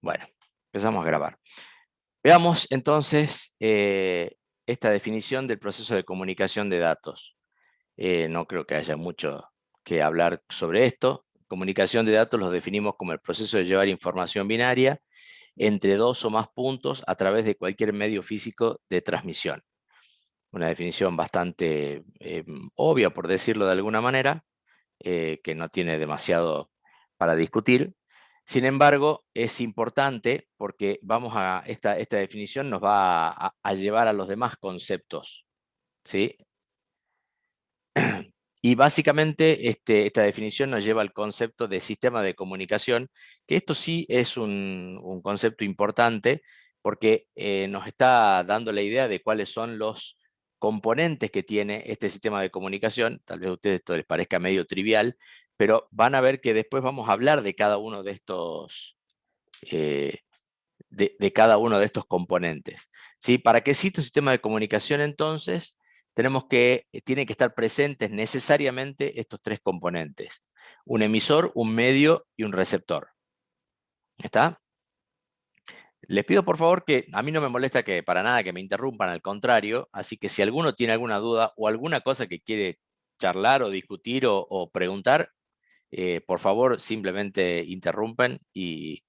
Bueno, empezamos a grabar. Veamos entonces esta definición del proceso de comunicación de datos. No creo que haya mucho que hablar sobre esto. Comunicación de datos los definimos como el proceso de llevar información binaria entre dos o más puntos a través de cualquier medio físico de transmisión. Una definición bastante obvia, por decirlo de alguna manera, que no tiene demasiado para discutir. Sin embargo, es importante porque esta definición nos va a llevar a los demás conceptos, ¿sí? Y básicamente esta definición nos lleva al concepto de sistema de comunicación, que esto sí es un concepto importante porque nos está dando la idea de cuáles son los componentes que tiene este sistema de comunicación. Tal vez a ustedes esto les parezca medio trivial, pero van a ver que después vamos a hablar de cada uno de estos, eh, de cada uno de estos componentes, ¿sí? Para que exista un sistema de comunicación, entonces, tienen que estar presentes necesariamente estos tres componentes: un emisor, un medio y un receptor. ¿Está? Les pido por favor que a mí no me molesta que para nada que me interrumpan, al contrario, así que si alguno tiene alguna duda o alguna cosa que quiere charlar o discutir o preguntar, por favor simplemente interrumpen y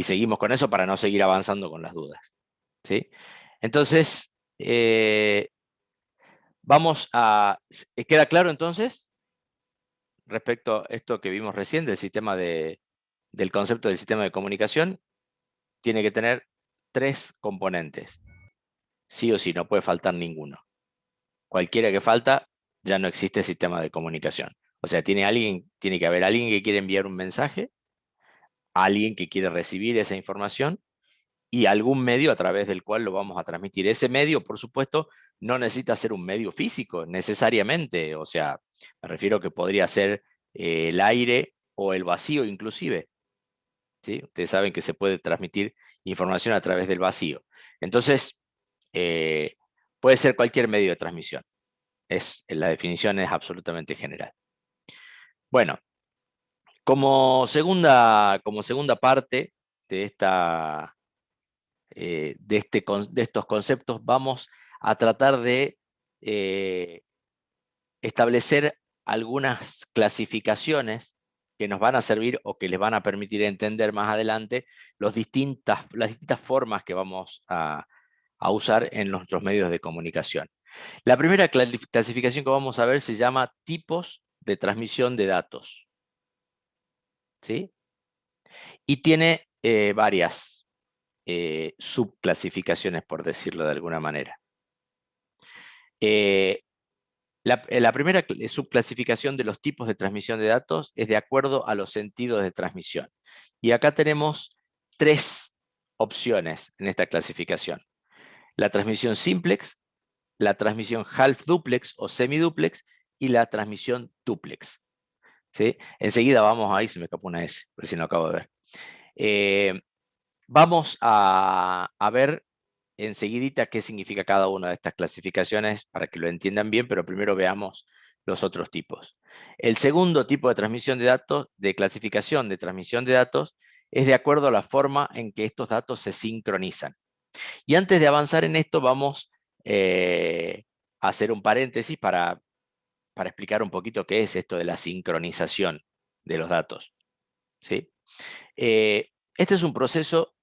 seguimos con eso para no seguir avanzando con las dudas, ¿sí? Entonces, ¿queda claro entonces respecto a esto que vimos recién del concepto del sistema de comunicación? Tiene que tener tres componentes, sí o sí, no puede faltar ninguno. Cualquiera que falta, ya no existe sistema de comunicación. O sea, tiene que haber alguien que quiere enviar un mensaje, alguien que quiere recibir esa información y algún medio a través del cual lo vamos a transmitir. Ese medio, por supuesto, no necesita ser un medio físico necesariamente. O sea, me refiero que podría ser el aire o el vacío inclusive, ¿sí? Ustedes saben que se puede transmitir información a través del vacío. Entonces, eh, puede ser cualquier medio de transmisión. La definición es absolutamente general. Bueno, como segunda parte de de estos conceptos, vamos a tratar de eh, establecer algunas clasificaciones que nos van a servir o que les van a permitir entender más adelante las distintas formas que vamos a usar en nuestros medios de comunicación. La primera clasificación que vamos a ver se llama tipos de transmisión de datos, ¿sí? Y tiene varias subclasificaciones, por decirlo de alguna manera. Eh, la primera subclasificación de los tipos de transmisión de datos es de acuerdo a los sentidos de transmisión. Y acá tenemos tres opciones en esta clasificación: la transmisión simplex, la transmisión half duplex o semiduplex y la transmisión duplex, ¿sí? Enseguida vamos, ahí se me escapó una S, por si no acabo de ver. Vamos a ver enseguidita qué significa cada una de estas clasificaciones para que lo entiendan bien, pero primero veamos los otros tipos. El segundo tipo de transmisión de datos, de clasificación de transmisión de datos, es de acuerdo a la forma en que estos datos se sincronizan. Y antes de avanzar en esto, vamos a hacer un paréntesis para explicar un poquito qué es esto de la sincronización de los datos, ¿sí? Este es un proceso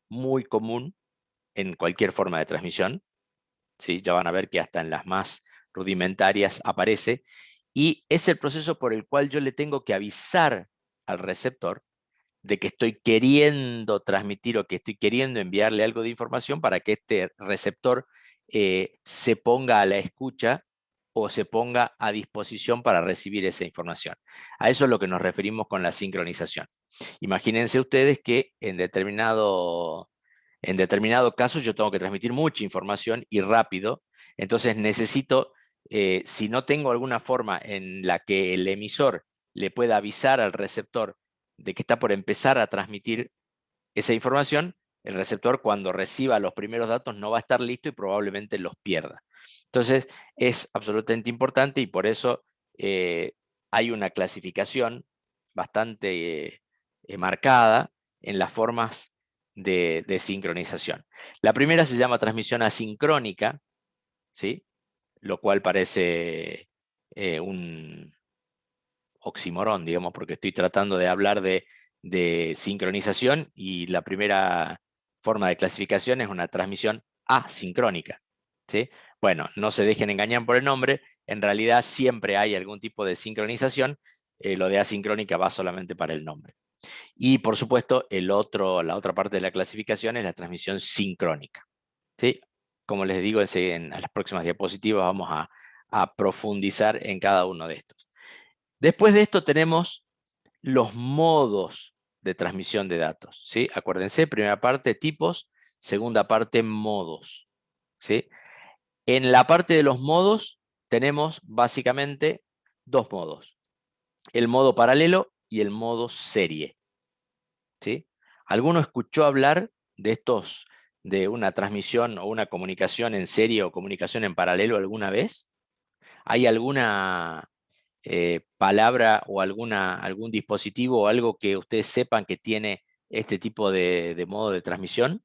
muy común en cualquier forma de transmisión, ¿sí? Ya van a ver que hasta en las más rudimentarias aparece, y es el proceso por el cual yo le tengo que avisar al receptor de que estoy queriendo transmitir o que estoy queriendo enviarle algo de información para que este receptor se ponga a la escucha o se ponga a disposición para recibir esa información. A eso es lo que nos referimos con la sincronización. Imagínense ustedes que en determinado caso yo tengo que transmitir mucha información y rápido, entonces necesito, si no tengo alguna forma en la que el emisor le pueda avisar al receptor de que está por empezar a transmitir esa información, el receptor cuando reciba los primeros datos no va a estar listo y probablemente los pierda. Entonces es absolutamente importante y por eso hay una clasificación bastante marcada en las formas de sincronización. La primera se llama transmisión asincrónica, ¿sí? Lo cual parece un oxímoron, digamos, porque estoy tratando de hablar de sincronización y la primera forma de clasificación es una transmisión asincrónica, ¿sí? Bueno, no se dejen engañar por el nombre, en realidad siempre hay algún tipo de sincronización, lo de asincrónica va solamente para el nombre. Y por supuesto, la otra parte de la clasificación es la transmisión sincrónica, ¿sí? Como les digo, en las próximas diapositivas vamos a profundizar en cada uno de estos. Después de esto tenemos los modos de transmisión de datos, ¿sí? Acuérdense, primera parte tipos, segunda parte modos, ¿sí? En la parte de los modos tenemos básicamente dos modos, el modo paralelo y el modo serie, ¿sí? ¿Alguno escuchó hablar de de una transmisión o una comunicación en serie o comunicación en paralelo alguna vez? ¿Hay alguna palabra o algún dispositivo o algo que ustedes sepan que tiene este tipo de modo de transmisión?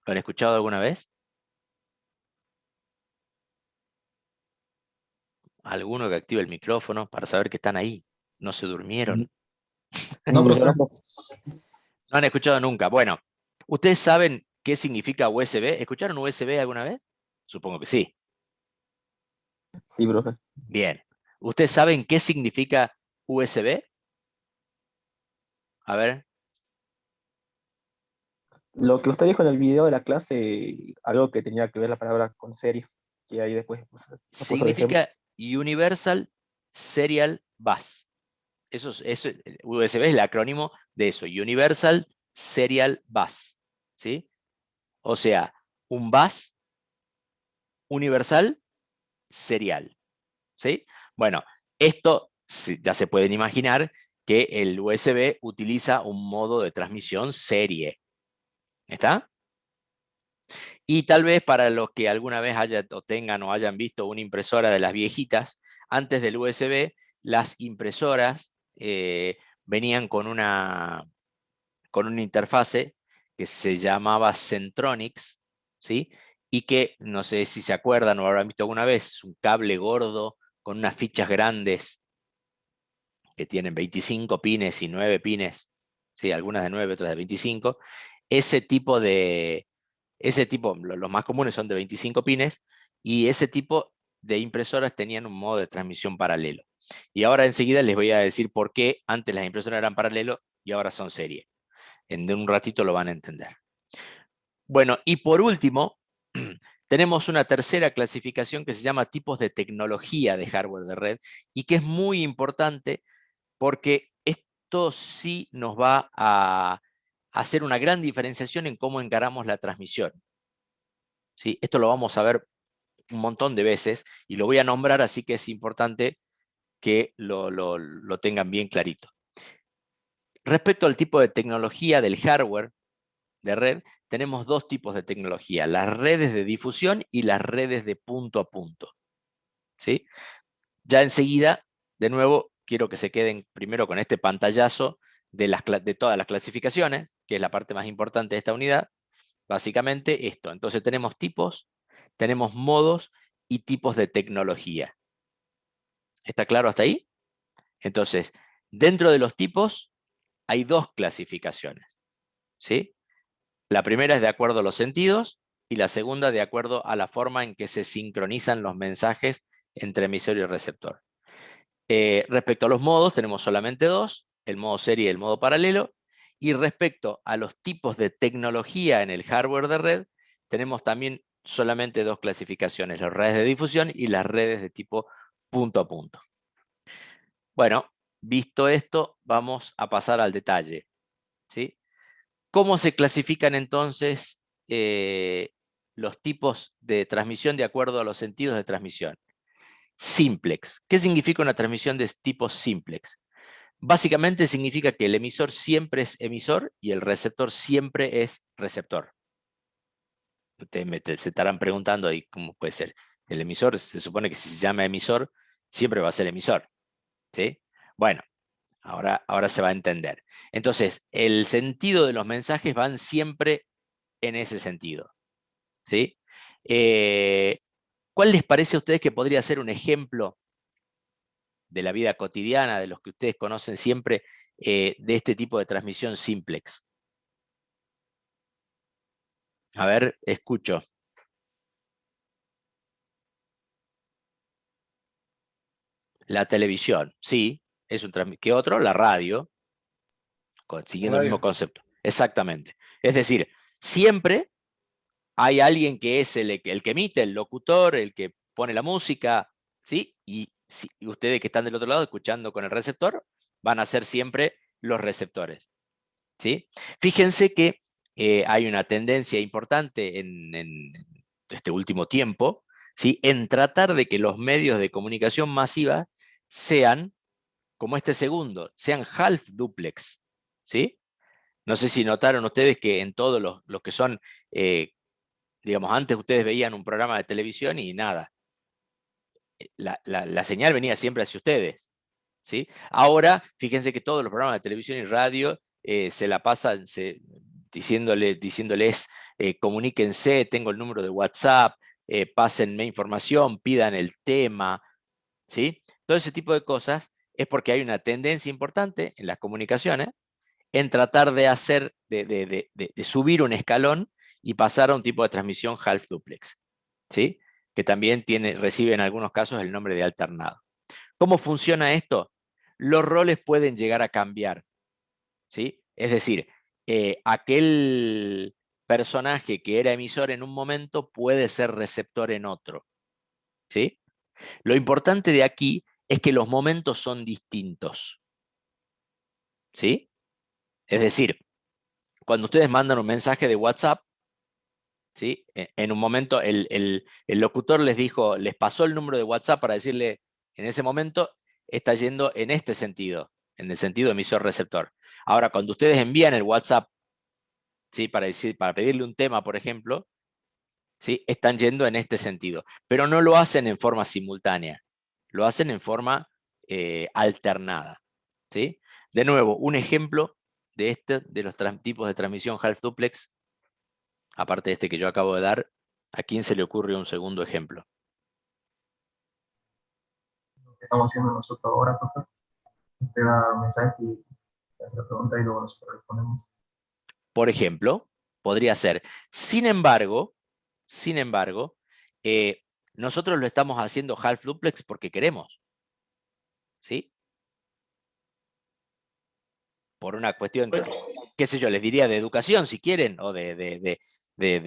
¿Lo han escuchado alguna vez? ¿Alguno que active el micrófono para saber que están ahí? ¿No se durmieron? No, No, profesor. No han escuchado nunca. Bueno, ¿ustedes saben qué significa USB? ¿Escucharon USB alguna vez? Supongo que sí. Sí, profe. Bien. ¿Ustedes saben qué significa USB? A ver. Lo que usted dijo en el video de la clase, algo que tenía que ver la palabra con serie, que ahí después me puso de ejemplo. Significa Universal Serial Bus. USB es el acrónimo de eso, Universal Serial Bus, ¿sí? O sea, un bus universal serial, ¿sí? Bueno, esto ya se pueden imaginar que el USB utiliza un modo de transmisión serie, ¿está? Y tal vez para los que alguna vez tengan o hayan visto una impresora de las viejitas, antes del USB, las impresoras venían con una interfase que se llamaba Centronics, ¿sí? Y que, no sé si se acuerdan o habrán visto alguna vez, un cable gordo con unas fichas grandes que tienen 25 pines y 9 pines, ¿sí? Algunas de 9, otras de 25. Ese tipo los más comunes son de 25 pines, y ese tipo de impresoras tenían un modo de transmisión paralelo. Y ahora enseguida les voy a decir por qué antes las impresoras eran paralelo y ahora son serie. En un ratito lo van a entender. Bueno, y por último, tenemos una tercera clasificación que se llama tipos de tecnología de hardware de red, y que es muy importante porque esto sí nos va a hacer una gran diferenciación en cómo encaramos la transmisión, ¿sí? Esto lo vamos a ver un montón de veces y lo voy a nombrar, así que es importante que lo tengan bien clarito. Respecto al tipo de tecnología del hardware de red, tenemos dos tipos de tecnología, las redes de difusión y las redes de punto a punto, ¿sí? Ya enseguida, de nuevo, quiero que se queden primero con este pantallazo de todas las clasificaciones, que es la parte más importante de esta unidad. Básicamente esto. Entonces tenemos tipos, tenemos modos y tipos de tecnología. ¿Está claro hasta ahí? Entonces, dentro de los tipos hay dos clasificaciones, ¿sí? La primera es de acuerdo a los sentidos y la segunda de acuerdo a la forma en que se sincronizan los mensajes entre emisor y receptor. Respecto a los modos, tenemos solamente dos, el modo serie y el modo paralelo. Y respecto a los tipos de tecnología en el hardware de red, tenemos también solamente dos clasificaciones, las redes de difusión y las redes de tipo punto a punto. Bueno, visto esto, vamos a pasar al detalle, ¿sí? ¿Cómo se clasifican entonces los tipos de transmisión de acuerdo a los sentidos de transmisión? Simplex. ¿Qué significa una transmisión de tipo simplex? Básicamente significa que el emisor siempre es emisor y el receptor siempre es receptor. Ustedes se estarán preguntando ahí cómo puede ser. El emisor se supone que si se llama emisor, siempre va a ser emisor, ¿sí? Bueno, Ahora se va a entender. Entonces, el sentido de los mensajes van siempre en ese sentido. ¿Sí? ¿Cuál les parece a ustedes que podría ser un ejemplo de la vida cotidiana, de los que ustedes conocen siempre, de este tipo de transmisión simplex? A ver, escucho. La televisión, sí, es un ¿qué otro? La radio, La siguiendo el mismo radio. concepto. Exactamente. Es decir, siempre hay alguien que es el que emite, el locutor, el que pone la música, ¿sí? Y ustedes que están del otro lado escuchando con el receptor, van a ser siempre los receptores, ¿sí? Fíjense que hay una tendencia importante en este último tiempo, ¿sí? En tratar de que los medios de comunicación masiva sean como este segundo, sean half duplex, ¿sí? No sé si notaron ustedes que en todos los que son, digamos, antes ustedes veían un programa de televisión y nada, la señal venía siempre hacia ustedes, ¿sí? Ahora, fíjense que todos los programas de televisión y radio se la pasan diciéndoles, comuníquense, tengo el número de WhatsApp, pásenme información, pidan el tema, ¿sí? Todo ese tipo de cosas es porque hay una tendencia importante en las comunicaciones en tratar de hacer, de subir un escalón y pasar a un tipo de transmisión half duplex, ¿sí? Que también recibe en algunos casos el nombre de alternado. ¿Cómo funciona esto? Los roles pueden llegar a cambiar, ¿sí? Es decir, aquel personaje que era emisor en un momento puede ser receptor en otro, ¿sí? Lo importante de aquí es que los momentos son distintos, ¿sí? Es decir, cuando ustedes mandan un mensaje de WhatsApp, ¿sí? En un momento el locutor les dijo, les pasó el número de WhatsApp para decirle, en ese momento está yendo en este sentido, en el sentido emisor-receptor. Ahora, cuando ustedes envían el WhatsApp, ¿sí? Para pedirle un tema, por ejemplo, ¿sí? Están yendo en este sentido, pero no lo hacen en forma simultánea, lo hacen en forma alternada, ¿sí? De nuevo, un ejemplo de los tipos de transmisión half duplex, aparte de este que yo acabo de dar, ¿a quién se le ocurre un segundo ejemplo? Lo que estamos haciendo nosotros ahora, profe. Usted da mensaje y hace la pregunta y luego nosotros respondemos. Por ejemplo, podría ser. Sin embargo, eh, nosotros lo estamos haciendo half duplex porque queremos, ¿sí? Por una cuestión, Bueno, qué sé yo, les diría de educación si quieren, o de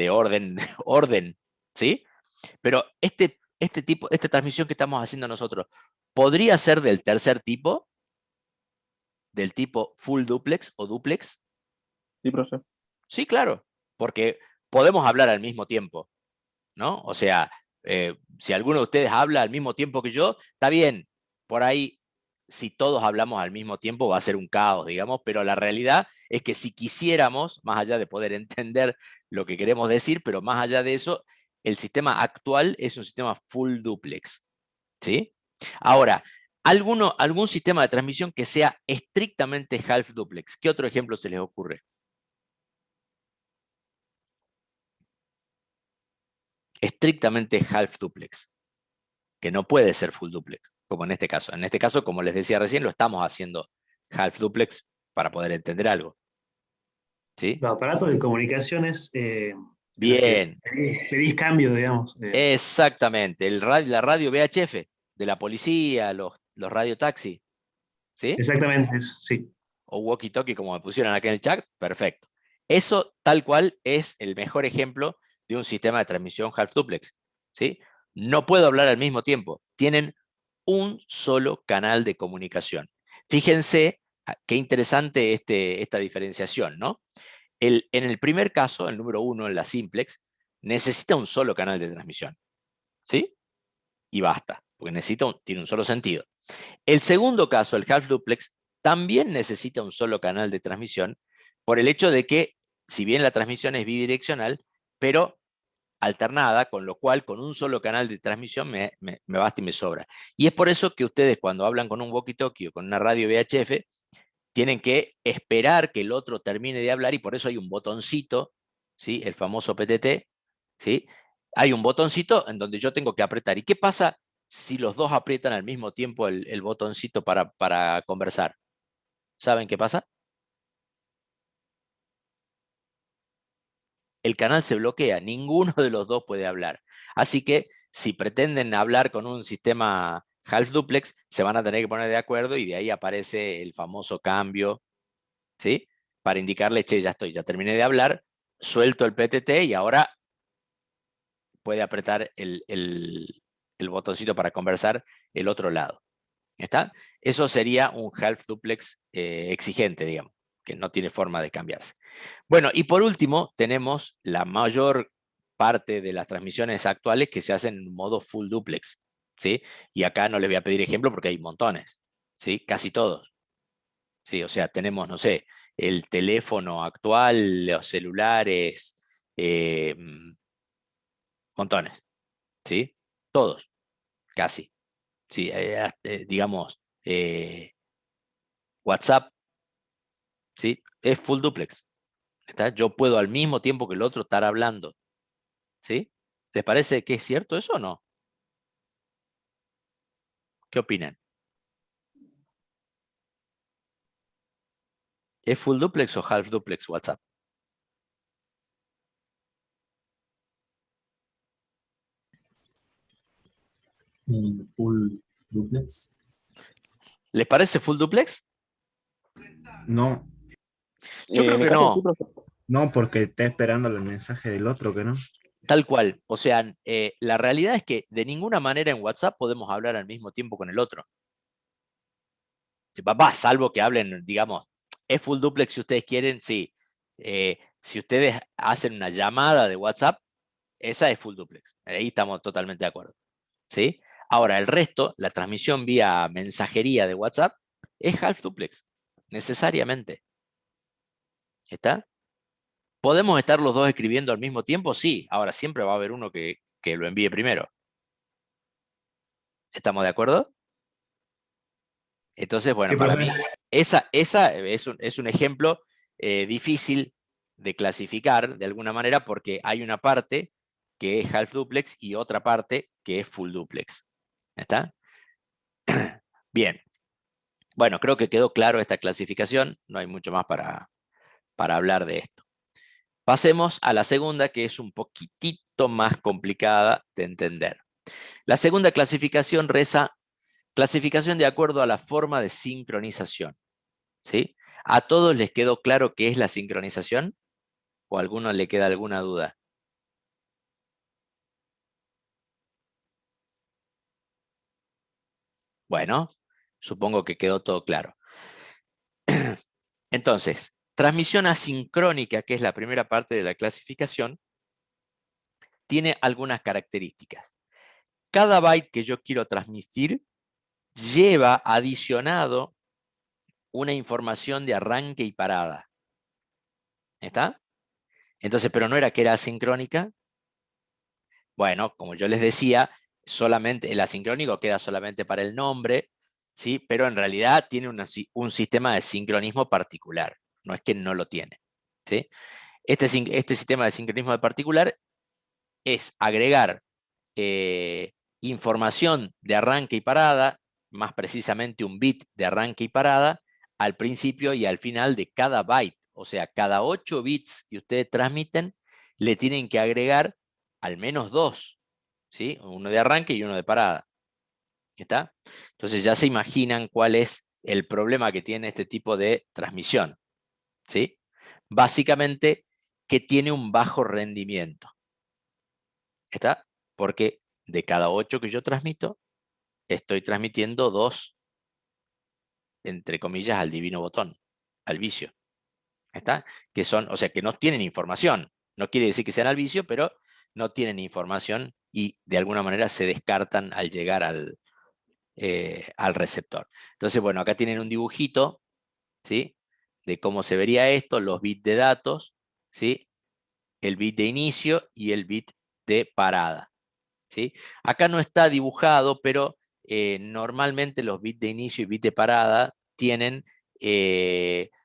orden, orden, ¿sí? Pero esta transmisión que estamos haciendo nosotros, ¿podría ser del tercer tipo? ¿Del tipo full duplex o duplex? Sí, profe. Sí, claro, porque podemos hablar al mismo tiempo, ¿no? O sea, si alguno de ustedes habla al mismo tiempo que yo, está bien, por ahí, si todos hablamos al mismo tiempo va a ser un caos, digamos, pero la realidad es que si quisiéramos, más allá de poder entender lo que queremos decir, pero más allá de eso, el sistema actual es un sistema full duplex, ¿sí? Ahora, algún sistema de transmisión que sea estrictamente half duplex. ¿Qué otro ejemplo se les ocurre? Estrictamente half duplex, que no puede ser full duplex, como en este caso. En este caso, como les decía recién, lo estamos haciendo half duplex para poder entender algo, ¿sí? Los aparatos de comunicaciones en los que Bien, pedís cambio, digamos. exactamente. La radio VHF de la policía, los radiotaxis, ¿sí? Exactamente eso, sí. O walkie-talkie, como me pusieron aquí en el chat, perfecto. Eso tal cual es el mejor ejemplo de un sistema de transmisión half duplex, ¿sí? No puedo hablar al mismo tiempo. Tienen un solo canal de comunicación. Fíjense qué interesante esta diferenciación, ¿no? En el primer caso, el número 1, en la simplex, necesita un solo canal de transmisión, ¿sí? Y basta, porque tiene un solo sentido. El segundo caso, el half duplex, también necesita un solo canal de transmisión por el hecho de que, si bien la transmisión es bidireccional, pero alternada, con lo cual con un solo canal de transmisión me basta y me sobra. Y es por eso que ustedes cuando hablan con un walkie-talkie o con una radio VHF, tienen que esperar que el otro termine de hablar y por eso hay un botoncito, ¿sí? El famoso PTT, ¿sí? Hay un botoncito en donde yo tengo que apretar. ¿Y qué pasa si los dos aprietan al mismo tiempo el botoncito para conversar? ¿Saben qué pasa? El canal se bloquea, ninguno de los dos puede hablar. Así que si pretenden hablar con un sistema half duplex, se van a tener que poner de acuerdo y de ahí aparece el famoso cambio, ¿sí? Para indicarle, che, ya estoy, ya terminé de hablar, suelto el PTT y ahora puede apretar el botoncito para conversar el otro lado. ¿Está? Eso sería un half duplex exigente, digamos, que no tiene forma de cambiarse. Bueno, y por último, tenemos la mayor parte de las transmisiones actuales que se hacen en modo full duplex, ¿sí? Y acá no les voy a pedir ejemplo porque hay montones, ¿sí? Casi todos. ¿Sí? O sea, tenemos, no sé, el teléfono actual, los celulares, montones, ¿sí? Todos, casi. Sí, digamos, WhatsApp, ¿sí? Es full duplex. ¿Está? Yo puedo al mismo tiempo que el otro estar hablando, ¿sí? ¿Les parece que es cierto eso o no? ¿Qué opinan? ¿Es full duplex o half duplex WhatsApp? Full duplex. ¿Les parece full duplex? No, Yo creo En mi que caso, sí, no, profe. no, porque está esperando el mensaje del otro que no. tal cual. O sea, la realidad es que de ninguna manera en WhatsApp podemos hablar al mismo tiempo con el otro. Salvo que hablen, digamos, es full duplex si ustedes quieren, sí. Si ustedes hacen una llamada de WhatsApp, esa es full duplex. Ahí estamos totalmente de acuerdo. ¿Sí? Ahora, el resto, la transmisión vía mensajería de WhatsApp, es half duplex, necesariamente. ¿Está? ¿Podemos estar los dos escribiendo al mismo tiempo? Sí. Ahora, siempre va a haber uno que lo envíe primero. ¿Estamos de acuerdo? Entonces, bueno, Sí, para profe. mí, esa es un ejemplo difícil de clasificar de alguna manera porque hay una parte que es half duplex y otra parte que es full duplex. ¿Está? Bien. Bueno, creo que quedó claro esta clasificación. No hay mucho más para hablar de esto. Pasemos a la segunda, que es un poquitito más complicada de entender. La segunda clasificación reza clasificación de acuerdo a la forma de sincronización. ¿Sí? ¿A todos les quedó claro qué es la sincronización? ¿O a alguno le queda alguna duda? Bueno, supongo que quedó todo claro. Entonces, transmisión asincrónica, que es la primera parte de la clasificación, tiene algunas características. Cada byte que yo quiero transmitir lleva adicionado una información de arranque y parada. ¿Está? Entonces, pero no era que era asincrónica. Bueno, como yo les decía, solamente el asincrónico queda solamente para el nombre, ¿sí? Pero en realidad tiene un sistema de sincronismo particular. No es que no lo tiene, ¿sí? Este sistema de sincronismo particular es agregar información de arranque y parada, más precisamente un bit de arranque y parada, al principio y al final de cada byte. O sea, cada 8 bits que ustedes transmiten, le tienen que agregar al menos 2, ¿sí? Uno de arranque y uno de parada. ¿Está? Entonces ya se imaginan cuál es el problema que tiene este tipo de transmisión, ¿sí? Básicamente que tiene un bajo rendimiento. ¿Está? Porque de cada 8 que yo transmito, estoy transmitiendo 2, entre comillas, al divino botón, al vicio. ¿Está? Que son, o sea, que no tienen información. No quiere decir que sean al vicio, pero no tienen información y de alguna manera se descartan al llegar al receptor. Entonces, bueno, acá tienen un dibujito, ¿sí? De cómo se vería esto, los bits de datos, ¿sí? El bit de inicio y el bit de parada. ¿Sí? Acá no está dibujado, pero normalmente los bits de inicio y bits de parada tienen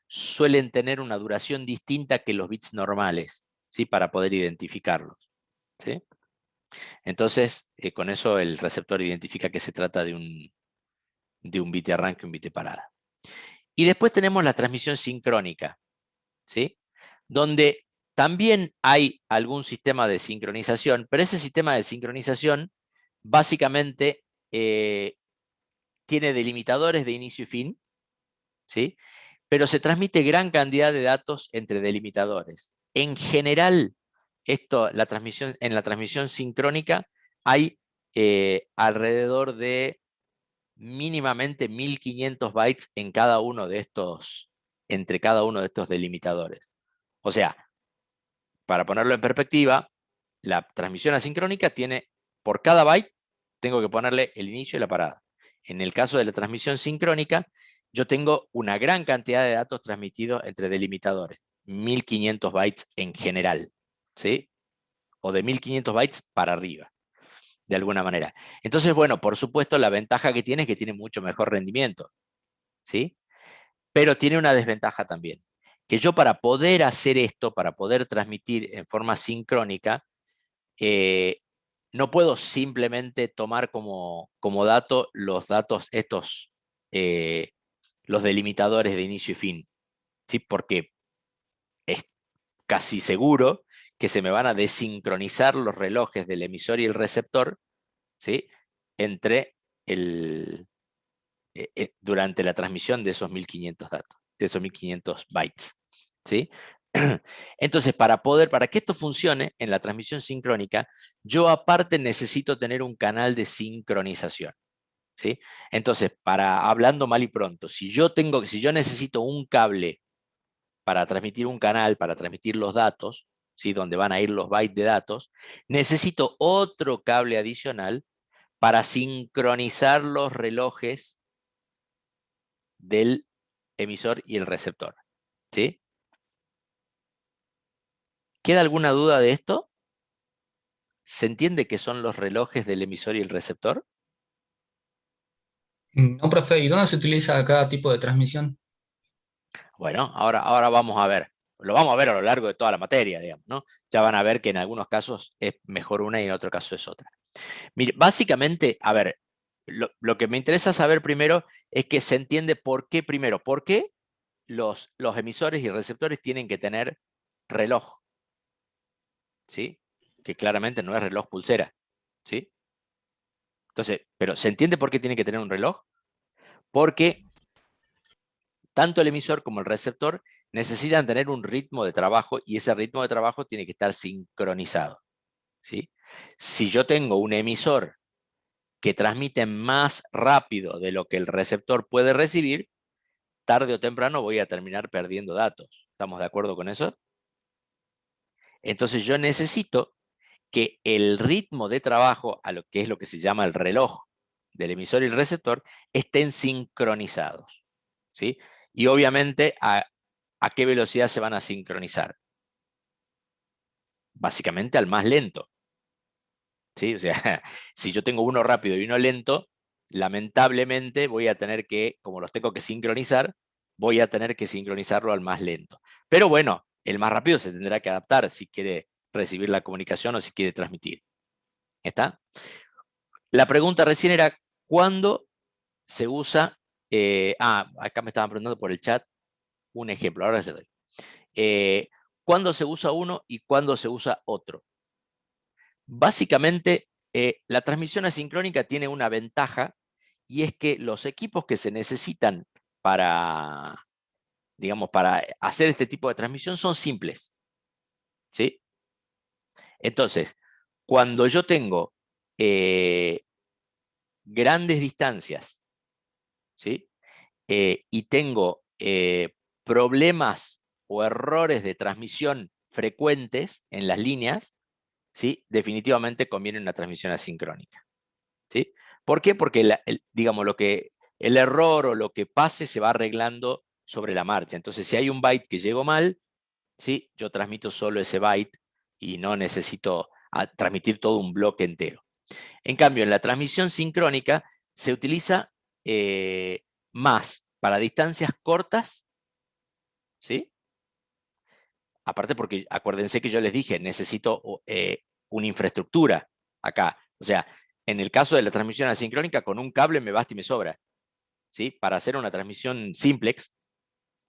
suelen tener una duración distinta que los bits normales, ¿sí? Para poder identificarlos, ¿sí? Entonces, con eso el receptor identifica que se trata de un bit de arranque y un bit de parada. Y después tenemos la transmisión sincrónica, ¿sí? Donde también hay algún sistema de sincronización, pero ese sistema de sincronización básicamente tiene delimitadores de inicio y fin, ¿sí? Pero se transmite gran cantidad de datos entre delimitadores. En general, en la transmisión sincrónica hay alrededor de mínimamente 1500 bytes en cada uno de estos, entre cada uno de estos delimitadores. O sea, para ponerlo en perspectiva, la transmisión asincrónica tiene, por cada byte, tengo que ponerle el inicio y la parada. En el caso de la transmisión sincrónica, yo tengo una gran cantidad de datos transmitidos entre delimitadores, 1500 bytes en general, ¿sí? O de 1500 bytes para arriba, de alguna manera. Entonces, bueno, por supuesto, la ventaja que tiene es que tiene mucho mejor rendimiento, ¿sí? Pero tiene una desventaja también, que yo para poder hacer esto, para poder transmitir en forma sincrónica, no puedo simplemente tomar como dato los datos estos, los delimitadores de inicio y fin, ¿sí? Porque es casi seguro que se me van a desincronizar los relojes del emisor y el receptor, ¿sí? Entre durante la transmisión de esos 1500 datos, de esos 1500 bytes, ¿sí? Entonces, para que esto funcione en la transmisión sincrónica, yo aparte necesito tener un canal de sincronización, ¿sí? Entonces, hablando mal y pronto, si yo necesito un cable para transmitir un canal, para transmitir los datos, ¿sí? Donde van a ir los bytes de datos, necesito otro cable adicional para sincronizar los relojes del emisor y el receptor, ¿sí? ¿Queda alguna duda de esto? ¿Se entiende qué son los relojes del emisor y el receptor? No, profe, ¿y dónde se utiliza cada tipo de transmisión? Bueno, ahora vamos a ver. Lo vamos a ver a lo largo de toda la materia, digamos, ¿no? Ya van a ver que en algunos casos es mejor una y en otro caso es otra. Mire, básicamente, a ver, lo que me interesa saber primero es que se entiende por qué los emisores y receptores tienen que tener reloj, ¿sí? Que claramente no es reloj pulsera, ¿sí? Entonces, pero ¿se entiende por qué tiene que tener un reloj? Porque tanto el emisor como el receptor necesitan tener un ritmo de trabajo y ese ritmo de trabajo tiene que estar sincronizado, ¿sí? Si yo tengo un emisor que transmite más rápido de lo que el receptor puede recibir, tarde o temprano voy a terminar perdiendo datos. ¿Estamos de acuerdo con eso? Entonces yo necesito que el ritmo de trabajo, a lo que es lo que se llama el reloj del emisor y el receptor, estén sincronizados, ¿sí? Y obviamente, ¿a qué velocidad se van a sincronizar? Básicamente al más lento, ¿sí? O sea, si yo tengo uno rápido y uno lento, lamentablemente voy a tener que, como los tengo que sincronizar, voy a tener que sincronizarlo al más lento. Pero bueno, el más rápido se tendrá que adaptar si quiere recibir la comunicación o si quiere transmitir. ¿Está? La pregunta recién era, ¿cuándo se usa? Acá me estaban preguntando por el chat un ejemplo, ahora les doy. ¿Cuándo se usa uno y cuándo se usa otro? Básicamente, la transmisión asincrónica tiene una ventaja y es que los equipos que se necesitan para, digamos, para hacer este tipo de transmisión son simples, ¿sí? Entonces, cuando yo tengo grandes distancias, ¿sí? Y tengo problemas o errores de transmisión frecuentes en las líneas, ¿sí? Definitivamente conviene una transmisión asincrónica, ¿sí? ¿Por qué? Porque digamos, el error o lo que pase se va arreglando sobre la marcha. Entonces, si hay un byte que llegó mal, ¿sí? Yo transmito solo ese byte y no necesito transmitir todo un bloque entero. En cambio, en la transmisión sincrónica se utiliza más para distancias cortas, ¿sí? Aparte porque acuérdense que yo les dije, necesito una infraestructura acá. O sea, en el caso de la transmisión asincrónica, con un cable me basta y me sobra, ¿sí? Para hacer una transmisión simplex,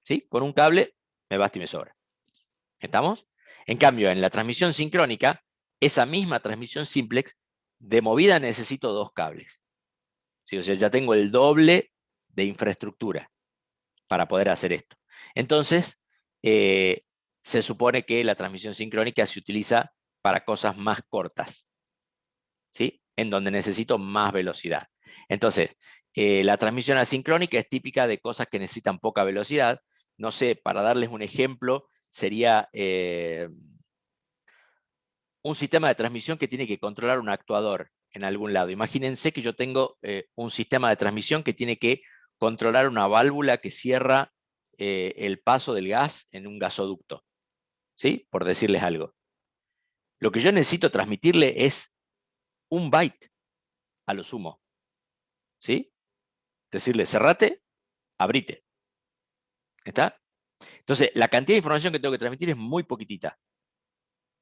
¿sí? Con un cable me basta y me sobra. ¿Estamos? En cambio, en la transmisión sincrónica, esa misma transmisión simplex, de movida necesito 2 cables. ¿Sí? O sea, ya tengo el doble de infraestructura para poder hacer esto. Entonces, se supone que la transmisión sincrónica se utiliza para cosas más cortas, ¿sí? En donde necesito más velocidad. Entonces, la transmisión asincrónica es típica de cosas que necesitan poca velocidad. No sé, para darles un ejemplo, sería un sistema de transmisión que tiene que controlar un actuador en algún lado. Imagínense que yo tengo un sistema de transmisión que tiene que controlar una válvula que cierra el paso del gas en un gasoducto, ¿sí? Por decirles algo. Lo que yo necesito transmitirle es 1 byte a lo sumo, ¿sí? Decirle, cerrate, abrite. ¿Está? Entonces, la cantidad de información que tengo que transmitir es muy poquitita.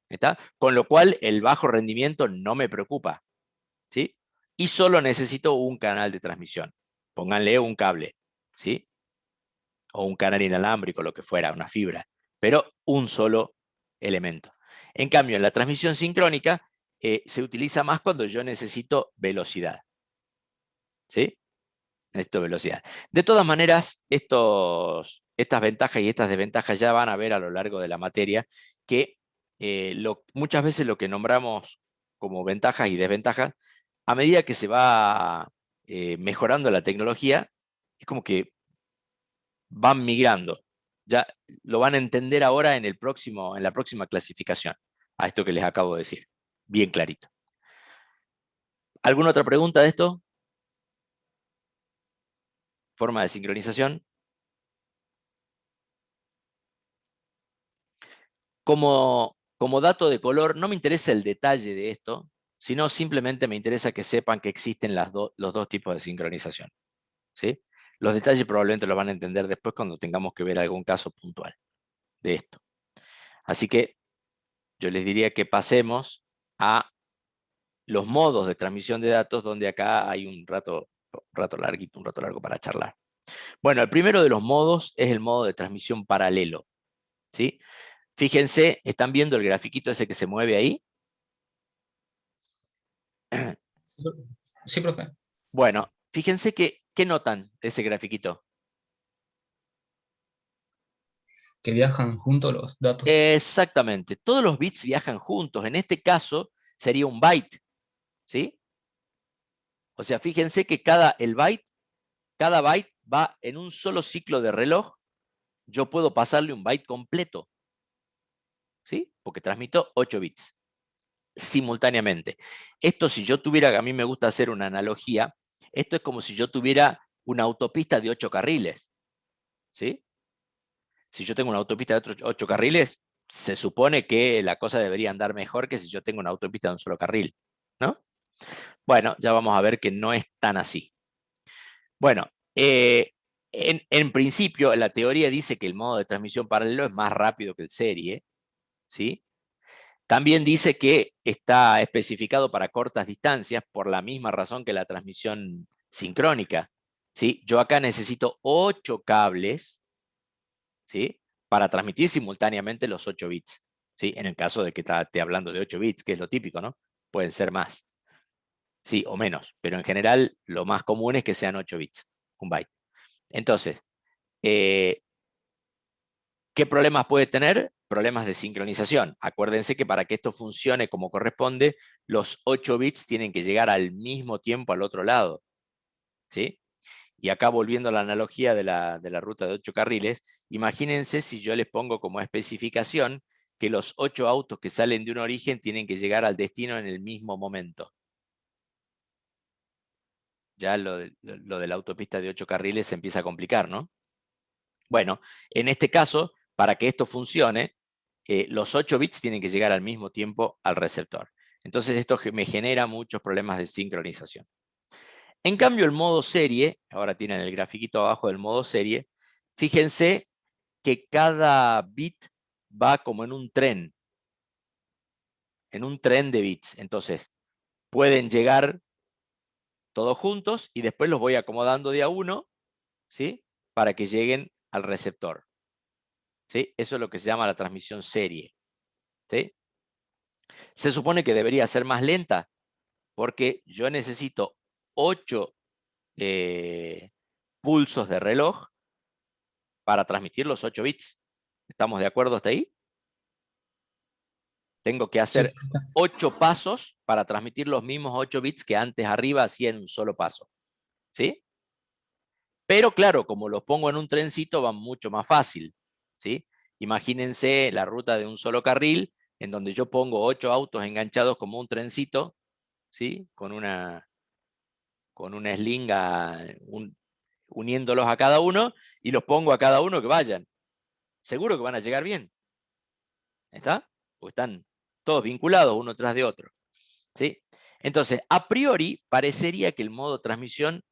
¿Está? Con lo cual, el bajo rendimiento no me preocupa, ¿sí? Y solo necesito un canal de transmisión. Pónganle un cable, ¿sí? O un canal inalámbrico, lo que fuera, una fibra. Pero un solo elemento. En cambio, en la transmisión sincrónica, se utiliza más cuando yo necesito velocidad, ¿sí? Necesito velocidad. De todas maneras, estas ventajas y estas desventajas ya van a ver a lo largo de la materia que muchas veces lo que nombramos como ventajas y desventajas, a medida que se va mejorando la tecnología, es como que van migrando. Ya lo van a entender ahora en la próxima clasificación, a esto que les acabo de decir. Bien clarito. ¿Alguna otra pregunta de esto? Forma de sincronización. Como dato de color, no me interesa el detalle de esto, sino simplemente me interesa que sepan que existen los 2 tipos de sincronización, ¿sí? Los detalles probablemente los van a entender después cuando tengamos que ver algún caso puntual de esto. Así que yo les diría que pasemos a los modos de transmisión de datos, donde acá hay un rato largo para charlar. Bueno, el primero de los modos es el modo de transmisión paralelo, ¿sí? Fíjense, ¿están viendo el grafiquito ese que se mueve ahí? Sí, profe. Bueno, fíjense ¿qué notan de ese grafiquito? Que viajan juntos los datos. Exactamente, todos los bits viajan juntos. En este caso sería un byte, ¿sí? O sea, fíjense que cada byte va en un solo ciclo de reloj. Yo puedo pasarle un byte completo, ¿sí? Porque transmito 8 bits simultáneamente. Esto, si yo tuviera, a mí me gusta hacer una analogía, esto es como si yo tuviera una autopista de 8 carriles, ¿sí? Si yo tengo una autopista de 8 carriles, se supone que la cosa debería andar mejor que si yo tengo una autopista de un solo carril, ¿no? Bueno, ya vamos a ver que no es tan así. Bueno, en principio, la teoría dice que el modo de transmisión paralelo es más rápido que el serie, ¿sí? También dice que está especificado para cortas distancias por la misma razón que la transmisión sincrónica, ¿sí? Yo acá necesito 8 cables, ¿sí? Para transmitir simultáneamente los 8 bits, ¿sí? En el caso de que esté hablando de 8 bits, que es lo típico, ¿no? Pueden ser más, sí, o menos, pero en general lo más común es que sean 8 bits, un byte. Entonces, ¿qué problemas puede tener? Problemas de sincronización. Acuérdense que para que esto funcione como corresponde, los 8 bits tienen que llegar al mismo tiempo al otro lado, ¿sí? Y acá volviendo a la analogía de la ruta de 8 carriles, imagínense si yo les pongo como especificación que los 8 autos que salen de un origen tienen que llegar al destino en el mismo momento. Ya lo de la autopista de 8 carriles se empieza a complicar, ¿no? Bueno, en este caso, para que esto funcione, los 8 bits tienen que llegar al mismo tiempo al receptor. Entonces esto me genera muchos problemas de sincronización. En cambio, el modo serie, ahora tienen el grafiquito abajo del modo serie, fíjense que cada bit va como en un tren de bits. Entonces, pueden llegar todos juntos y después los voy acomodando de a uno, ¿sí? Para que lleguen al receptor. ¿Sí? Eso es lo que se llama la transmisión serie. ¿Sí? Se supone que debería ser más lenta porque yo necesito 8 pulsos de reloj para transmitir los 8 bits. ¿Estamos de acuerdo hasta ahí? Tengo que hacer 8 pasos para transmitir los mismos 8 bits que antes arriba hacía en un solo paso. ¿Sí? Pero claro, como los pongo en un trencito, va mucho más fácil. ¿Sí? Imagínense la ruta de un solo carril, en donde yo pongo 8 autos enganchados como un trencito, ¿sí? Con una eslinga uniéndolos a cada uno, y los pongo a cada uno que vayan. Seguro que van a llegar bien. ¿Está? Porque están todos vinculados uno tras de otro. ¿Sí? Entonces, a priori, parecería que el modo transmisión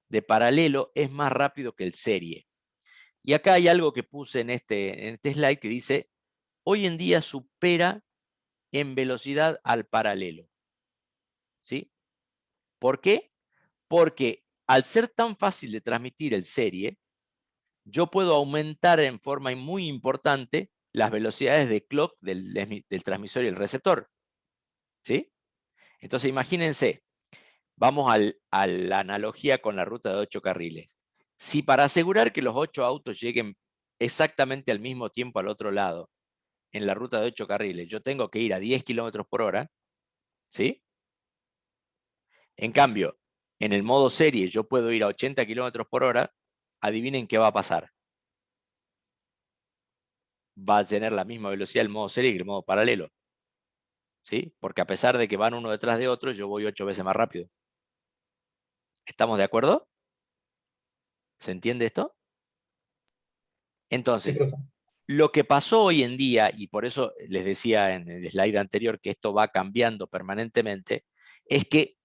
de paralelo es más rápido que el serie. Y acá hay algo que puse en este slide que dice, hoy en día supera en velocidad al paralelo. ¿Sí? ¿Por qué? Porque al ser tan fácil de transmitir el serie, yo puedo aumentar en forma muy importante las velocidades de clock del transmisor y el receptor. ¿Sí? Entonces imagínense, vamos a la analogía con la ruta de 8 carriles. Si para asegurar que los 8 autos lleguen exactamente al mismo tiempo al otro lado, en la ruta de 8 carriles, yo tengo que ir a 10 kilómetros por hora, ¿sí? En cambio, en el modo serie yo puedo ir a 80 kilómetros por hora, adivinen qué va a pasar. Va a tener la misma velocidad el modo serie que el modo paralelo. ¿Sí? Porque a pesar de que van uno detrás de otro, yo voy 8 veces más rápido. ¿Estamos de acuerdo? ¿Se entiende esto? Entonces, lo que pasó hoy en día, y por eso les decía en el slide anterior que esto va cambiando permanentemente, es que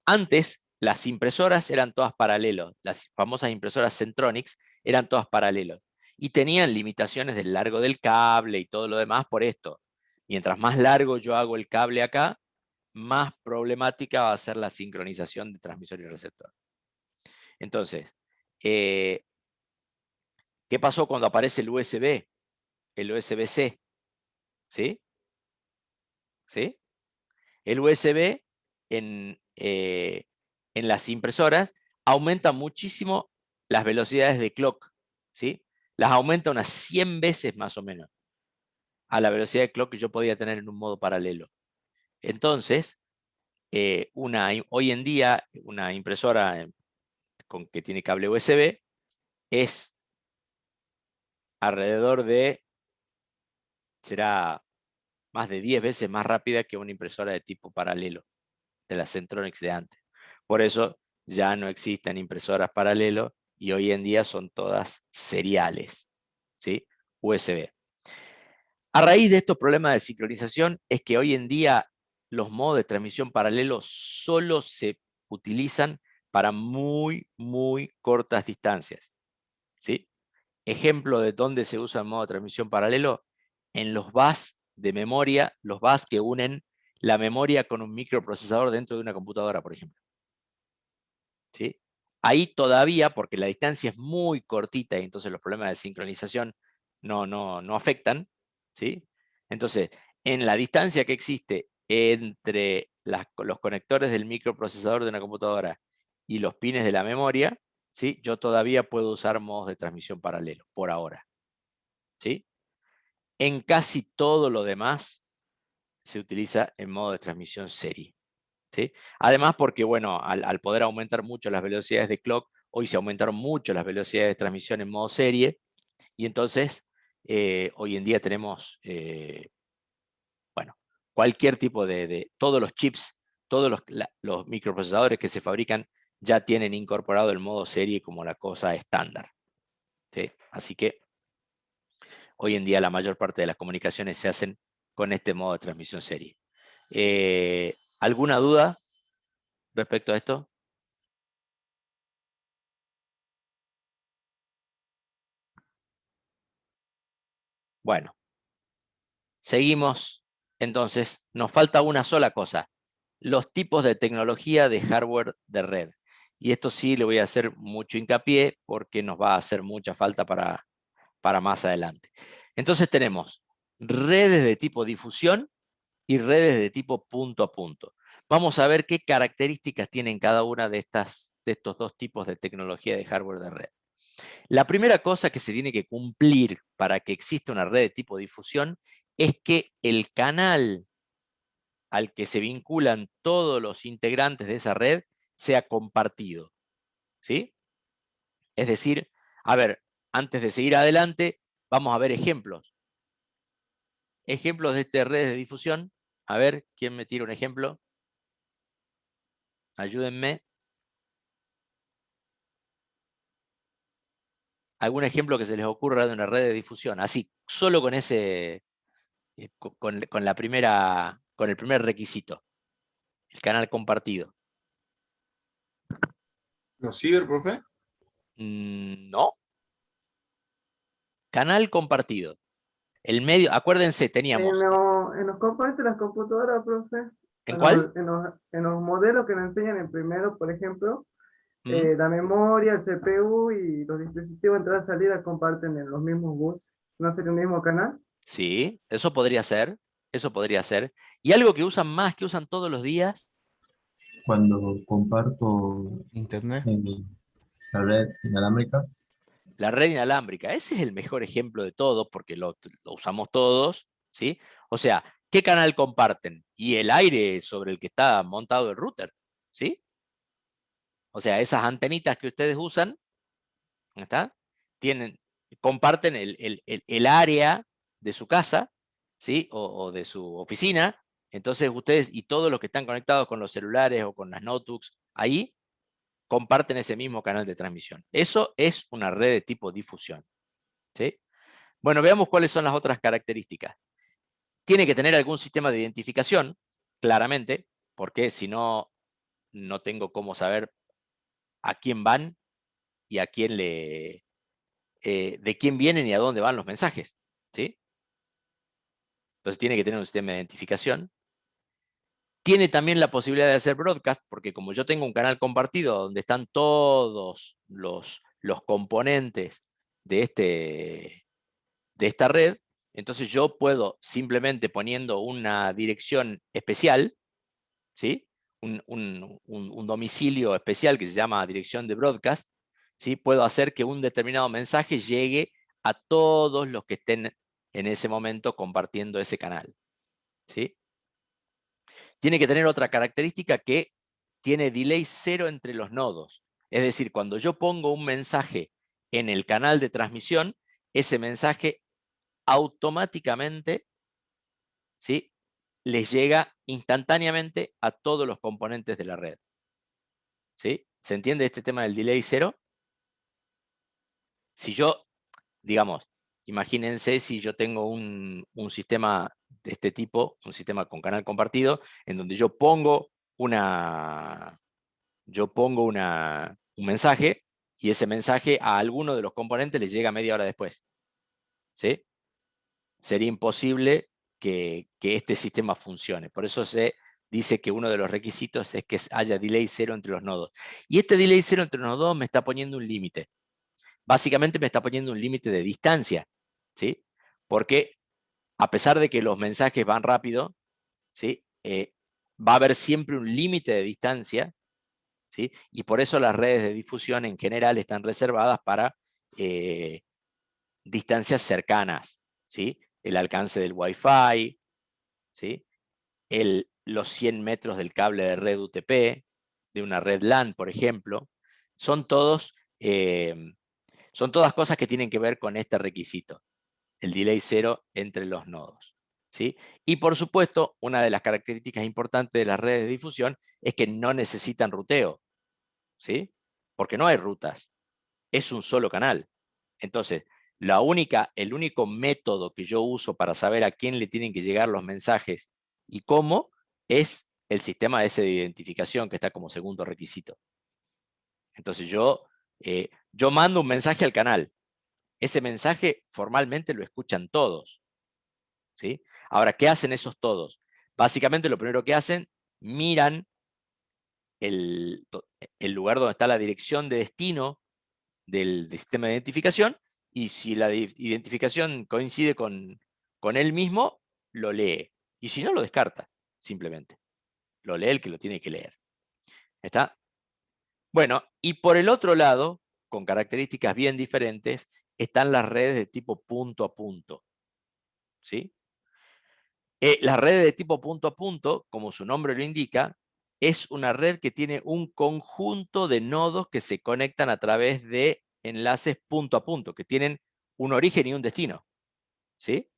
antes las impresoras eran todas paralelos, las famosas impresoras Centronics eran todas paralelos, y tenían limitaciones del largo del cable y todo lo demás por esto. Mientras más largo yo hago el cable acá, más problemática va a ser la sincronización de transmisor y receptor. Entonces, ¿qué pasó cuando aparece el USB? El USB-C. ¿Sí? ¿Sí? El USB en las impresoras aumenta muchísimo las velocidades de clock. ¿Sí? Las aumenta unas 100 veces más o menos a la velocidad de clock que yo podía tener en un modo paralelo. Entonces, hoy en día, una impresora que tiene cable USB es alrededor de, será más de 10 veces más rápida que una impresora de tipo paralelo, de las Centronics de antes. Por eso ya no existen impresoras paralelo y hoy en día son todas seriales, ¿sí? USB. A raíz de estos problemas de sincronización es que hoy en día los modos de transmisión paralelo solo se utilizan para muy cortas distancias, ¿sí? Ejemplo de dónde se usa el modo de transmisión paralelo, en los bus de memoria, los bus que unen la memoria con un microprocesador dentro de una computadora, por ejemplo. ¿Sí? Ahí todavía, porque la distancia es muy cortita y entonces los problemas de sincronización no afectan, ¿sí? Entonces, en la distancia que existe entre los conectores del microprocesador de una computadora y los pines de la memoria, ¿sí? Yo todavía puedo usar modos de transmisión paralelo, por ahora. ¿Sí? En casi todo lo demás se utiliza el modo de transmisión serie. ¿Sí? Además porque, bueno, al poder aumentar mucho las velocidades de clock, hoy se aumentaron mucho las velocidades de transmisión en modo serie, y entonces hoy en día tenemos, bueno, cualquier tipo todos los chips, todos los microprocesadores que se fabrican ya tienen incorporado el modo serie como la cosa estándar. ¿Sí? Así que hoy en día la mayor parte de las comunicaciones se hacen con este modo de transmisión serie. ¿Alguna duda? respecto a esto? Bueno, seguimos. Entonces, nos falta una sola cosa. Los tipos de tecnología de hardware de red. Y esto sí le voy a hacer mucho hincapié porque nos va a hacer mucha falta para más adelante. Entonces tenemos redes de tipo difusión y redes de tipo punto a punto. Vamos a ver qué características tienen cada una de estos dos tipos de tecnología de hardware de red. La primera cosa que se tiene que cumplir para que exista una red de tipo difusión es que el canal al que se vinculan todos los integrantes de esa red sea compartido. ¿Sí? Es decir, a ver, antes de seguir adelante, vamos a ver ejemplos. Ejemplos de estas redes de difusión. A ver, ¿quién me tira un ejemplo? Ayúdenme. ¿Algún ejemplo que se les ocurra de una red de difusión? Así, solo con ese, con el primer requisito. El canal compartido. ¿Los ciber, profe? No. Canal compartido. El medio, acuérdense, teníamos. En los componentes de las computadoras, profe, ¿En cuál? en los modelos que nos enseñan en primero, por ejemplo, ¿Mm? la memoria, el CPU y los dispositivos de entrada y salida comparten en los mismos bus. ¿No sería el mismo canal? Sí, eso podría ser. Eso podría ser. Y algo que usan más, que usan todos los días. Cuando comparto Internet. la red inalámbrica, La red inalámbrica. Ese es el mejor ejemplo de todos porque lo usamos todos. ¿Sí? O sea, ¿qué canal comparten? Y el aire sobre el que está montado el router. ¿Sí? O sea, esas antenitas que ustedes usan, ¿está? Comparten el área de su casa, ¿sí? O de su oficina. Entonces ustedes y todos los que están conectados con los celulares o con las notebooks ahí, comparten ese mismo canal de transmisión. Eso es una red de tipo difusión. ¿Sí? Bueno, veamos cuáles son las otras características. Tiene que tener algún sistema de identificación, claramente, porque si no, no tengo cómo saber a quién van y a quién de quién vienen y a dónde van los mensajes. ¿Sí? Entonces tiene que tener un sistema de identificación. Tiene también la posibilidad de hacer broadcast, porque como yo tengo un canal compartido donde están todos los componentes de esta red, entonces yo puedo simplemente poniendo una dirección especial, ¿sí? un domicilio especial que se llama dirección de broadcast, ¿sí? Puedo hacer que un determinado mensaje llegue a todos los que estén en ese momento compartiendo ese canal. ¿Sí? Tiene que tener otra característica que tiene delay cero entre los nodos. Es decir, cuando yo pongo un mensaje en el canal de transmisión, ese mensaje automáticamente, ¿sí?, les llega instantáneamente a todos los componentes de la red. ¿Sí? ¿Se entiende este tema del delay cero? Si yo, digamos, imagínense si yo tengo un sistema de este tipo, un sistema con canal compartido, en donde yo pongo un mensaje y ese mensaje a alguno de los componentes les llega media hora después. ¿Sí? Sería imposible que este sistema funcione. Por eso se dice que uno de los requisitos es que haya delay cero entre los nodos. Y este delay cero entre los nodos me está poniendo un límite. Básicamente me está poniendo un límite de distancia. ¿Sí? Porque a pesar de que los mensajes van rápido, ¿sí?, va a haber siempre un límite de distancia, ¿sí? Y por eso las redes de difusión en general están reservadas para distancias cercanas, ¿sí? El alcance del Wi-Fi, ¿sí? Los 100 metros del cable de red UTP, de una red LAN, por ejemplo, son todas cosas que tienen que ver con este requisito, el delay cero entre los nodos. ¿Sí? Y por supuesto, una de las características importantes de las redes de difusión es que no necesitan ruteo, ¿sí? Porque no hay rutas, es un solo canal. Entonces, el único método que yo uso para saber a quién le tienen que llegar los mensajes y cómo es el sistema ese de identificación que está como segundo requisito. Entonces yo mando un mensaje al canal. Ese mensaje formalmente lo escuchan todos, ¿sí? Ahora, ¿qué hacen esos todos? Básicamente lo primero que hacen, miran el lugar donde está la dirección de destino del sistema de identificación, y si la identificación coincide con él mismo, lo lee. Y si no, lo descarta, simplemente. Lo lee el que lo tiene que leer. ¿Está? Bueno, y por el otro lado, con características bien diferentes, están las redes de tipo punto a punto. ¿Sí? Las redes de tipo punto a punto, como su nombre lo indica, es una red que tiene un conjunto de nodos que se conectan a través de enlaces punto a punto, que tienen un origen y un destino. ¿Sí?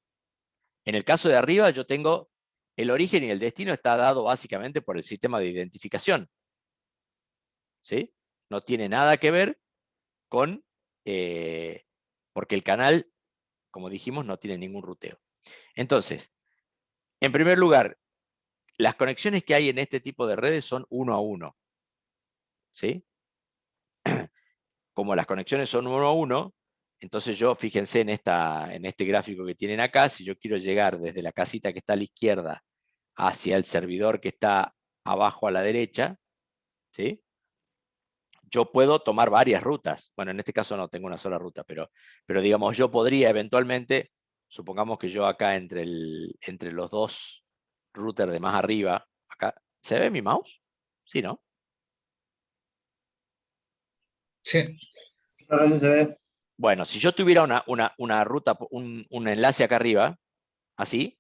En el caso de arriba yo tengo el origen y el destino está dado básicamente por el sistema de identificación. ¿Sí? No tiene nada que ver con, porque el canal, como dijimos, no tiene ningún ruteo. Entonces, en primer lugar, las conexiones que hay en este tipo de redes son 1 a 1. ¿Sí? Como las conexiones son 1 a 1, entonces yo, fíjense en este gráfico que tienen acá, si yo quiero llegar desde la casita que está a la izquierda hacia el servidor que está abajo a la derecha, ¿sí? Yo puedo tomar varias rutas. Bueno, en este caso no tengo una sola ruta, pero digamos, yo podría eventualmente, supongamos que yo acá entre los dos routers de más arriba, acá, ¿se ve mi mouse? Sí, ¿no? Sí, Ahora sí se ve. Bueno, si yo tuviera una ruta, un enlace acá arriba, así,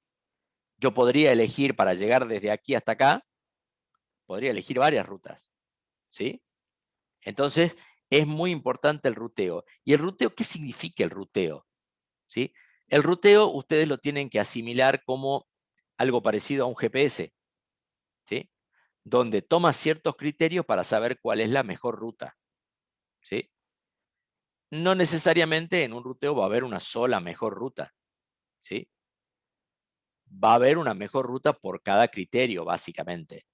yo podría elegir para llegar desde aquí hasta acá, podría elegir varias rutas, ¿sí? Entonces, es muy importante el ruteo. ¿Y el ruteo qué significa el ruteo? ¿Sí? El ruteo ustedes lo tienen que asimilar como algo parecido a un GPS, ¿sí? Donde toma ciertos criterios para saber cuál es la mejor ruta, ¿sí? No necesariamente en un ruteo va a haber una sola mejor ruta, ¿sí? Va a haber una mejor ruta por cada criterio, básicamente.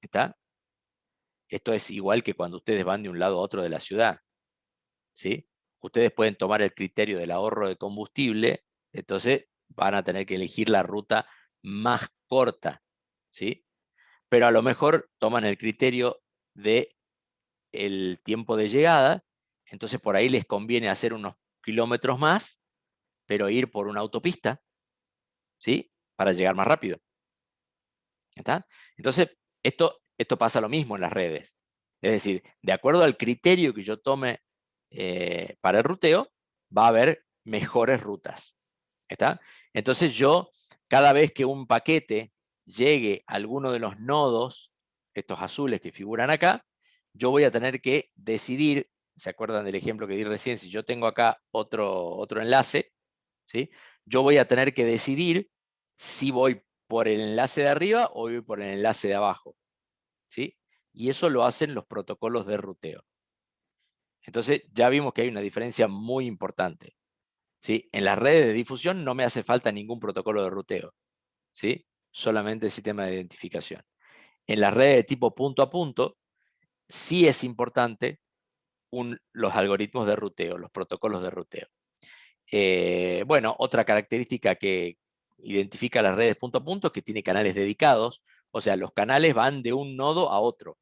¿Está? Esto es igual que cuando ustedes van de un lado a otro de la ciudad, ¿sí? Ustedes pueden tomar el criterio del ahorro de combustible, entonces van a tener que elegir la ruta más corta, ¿sí? Pero a lo mejor toman el criterio de el tiempo de llegada, entonces por ahí les conviene hacer unos kilómetros más, pero ir por una autopista, ¿sí? Para llegar más rápido. ¿Está? Entonces, esto pasa lo mismo en las redes. Es decir, de acuerdo al criterio que yo tome para el ruteo, va a haber mejores rutas. ¿Está? Entonces yo, cada vez que un paquete llegue a alguno de los nodos, estos azules que figuran acá, yo voy a tener que decidir, ¿se acuerdan del ejemplo que di recién? Si yo tengo acá otro enlace, ¿sí? Yo voy a tener que decidir si voy por el enlace de arriba o voy por el enlace de abajo, ¿sí? Y eso lo hacen los protocolos de ruteo. Entonces ya vimos que hay una diferencia muy importante, ¿sí? En las redes de difusión no me hace falta ningún protocolo de ruteo, ¿sí? Solamente el sistema de identificación. En las redes de tipo punto a punto, sí es importante los algoritmos de ruteo, los protocolos de ruteo. Bueno, otra característica que identifica las redes punto a punto es que tiene canales dedicados, o sea, los canales van de un nodo a otro,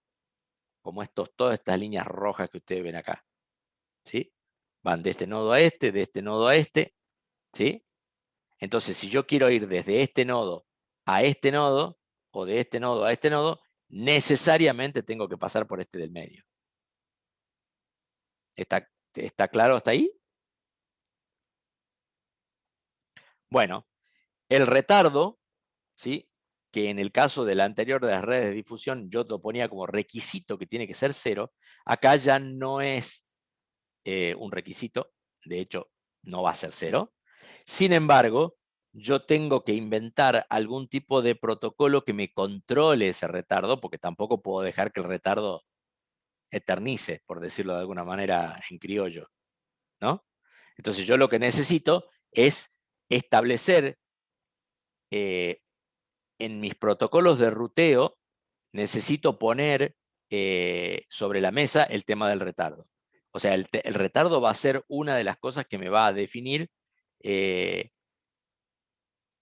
como todas estas líneas rojas que ustedes ven acá, ¿sí? Van de este nodo a este, de este nodo a este, ¿sí? Entonces, si yo quiero ir desde este nodo a este nodo, o de este nodo a este nodo, necesariamente tengo que pasar por este del medio. ¿Está claro hasta ahí? Bueno, el retardo, ¿sí? Que en el caso de la anterior de las redes de difusión yo lo ponía como requisito que tiene que ser 0, acá ya no es un requisito, de hecho no va a ser 0. Sin embargo, yo tengo que inventar algún tipo de protocolo que me controle ese retardo, porque tampoco puedo dejar que el retardo eternice, por decirlo de alguna manera en criollo, ¿no? Entonces yo lo que necesito es establecer en mis protocolos de ruteo necesito poner sobre la mesa el tema del retardo. O sea, el retardo va a ser una de las cosas que me va a definir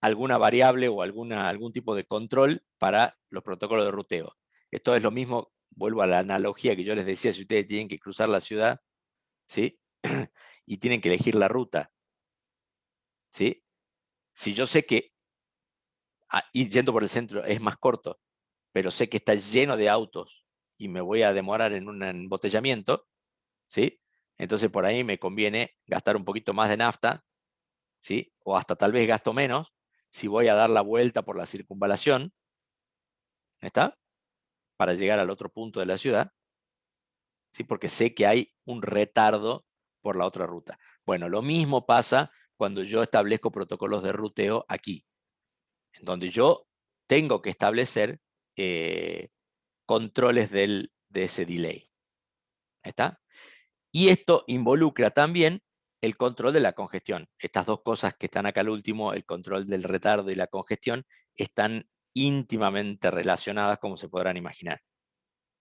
alguna variable o algún tipo de control para los protocolos de ruteo. Esto es lo mismo, vuelvo a la analogía que yo les decía, si ustedes tienen que cruzar la ciudad, ¿sí? Y tienen que elegir la ruta, ¿sí? Si yo sé que ir yendo por el centro es más corto, pero sé que está lleno de autos y me voy a demorar en un embotellamiento, ¿sí? Entonces por ahí me conviene gastar un poquito más de nafta, ¿sí? O hasta tal vez gasto menos si voy a dar la vuelta por la circunvalación, ¿está? Para llegar al otro punto de la ciudad, ¿sí? Porque sé que hay un retardo por la otra ruta. Bueno, lo mismo pasa cuando yo establezco protocolos de ruteo aquí, en donde yo tengo que establecer controles de ese delay. ¿Está? Y esto involucra también el control de la congestión. Estas dos cosas que están acá al último, el control del retardo y la congestión, están íntimamente relacionadas, como se podrán imaginar.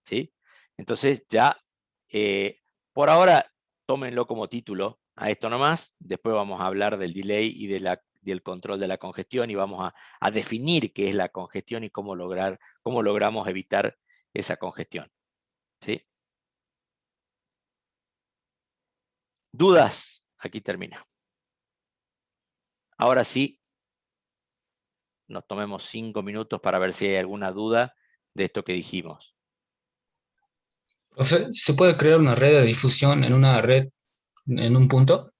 ¿Sí? Entonces ya, por ahora, tómenlo como título a esto nomás. Después vamos a hablar del delay y del control de la congestión y vamos a definir qué es la congestión y cómo logramos evitar esa congestión. ¿Sí? ¿Dudas? Aquí termina. Ahora sí, nos tomemos 5 minutos para ver si hay alguna duda de esto que dijimos. Profe, ¿se puede crear una red de difusión en una red en un punto?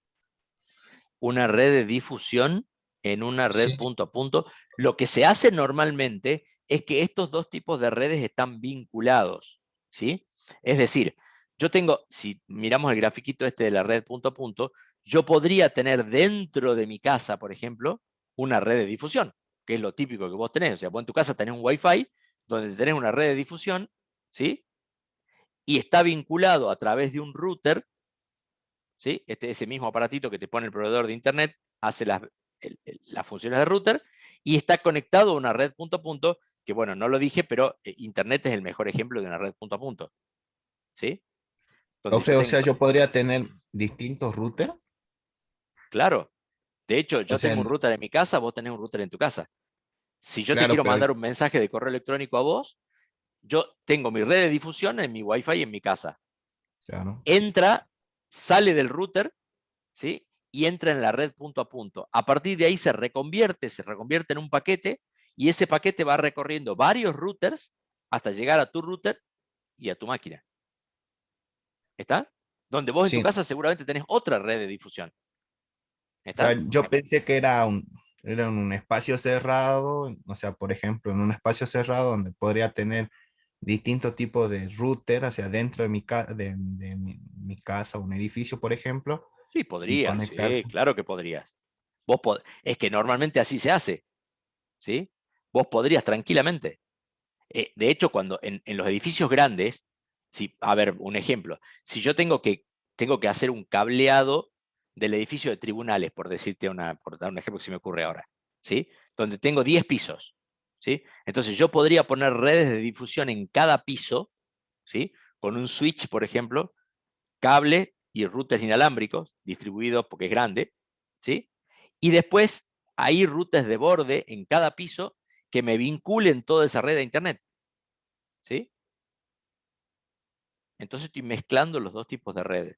Una red de difusión en una red Sí. punto a punto. Lo que se hace normalmente es que estos dos tipos de redes están vinculados, ¿sí? Es decir, yo tengo, si miramos el grafiquito este de la red punto a punto, yo podría tener dentro de mi casa, por ejemplo, una red de difusión, que es lo típico que vos tenés. O sea, vos en tu casa tenés un Wi-Fi donde tenés una red de difusión, ¿sí? Y está vinculado a través de un router, ¿sí? Ese mismo aparatito que te pone el proveedor de internet hace las funciones de router y está conectado a una red punto a punto, que bueno, no lo dije, pero internet es el mejor ejemplo de una red punto a punto, ¿sí? Donde Profe, o sea, yo podría tener distintos routers. Claro, de hecho, O yo sea, tengo un router en mi casa, vos tenés un router en tu casa. Si yo te claro, quiero pero mandar un mensaje de correo electrónico a vos, yo tengo mi red de difusión en mi Wi-Fi en mi casa. claro. Entra, sale del router, ¿sí? Y entra en la red punto a punto. A partir de ahí se reconvierte en un paquete y ese paquete va recorriendo varios routers hasta llegar a tu router y a tu máquina. ¿Está? Donde vos en tu Sí, casa seguramente tenés otra red de difusión. o ¿Está? sea, yo pensé que era un espacio cerrado, o sea, por ejemplo, en un espacio cerrado donde podría tener distintos tipos de router hacia dentro de mi casa, un edificio, por ejemplo, Sí, y podrías, sí, conectarse. claro que podrías. Es que normalmente así se hace, ¿sí? Vos podrías tranquilamente. De hecho, cuando en los edificios grandes, a ver, un ejemplo, si yo tengo que hacer un cableado del edificio de tribunales, por dar un ejemplo que se me ocurre ahora, ¿sí? Donde tengo 10 pisos, ¿sí? Entonces yo podría poner redes de difusión en cada piso, ¿sí? Con un switch, por ejemplo, cable y routers inalámbricos distribuidos porque es grande, ¿sí? Y después hay routers de borde en cada piso que me vinculen toda esa red a internet, ¿sí? Entonces estoy mezclando los dos tipos de redes.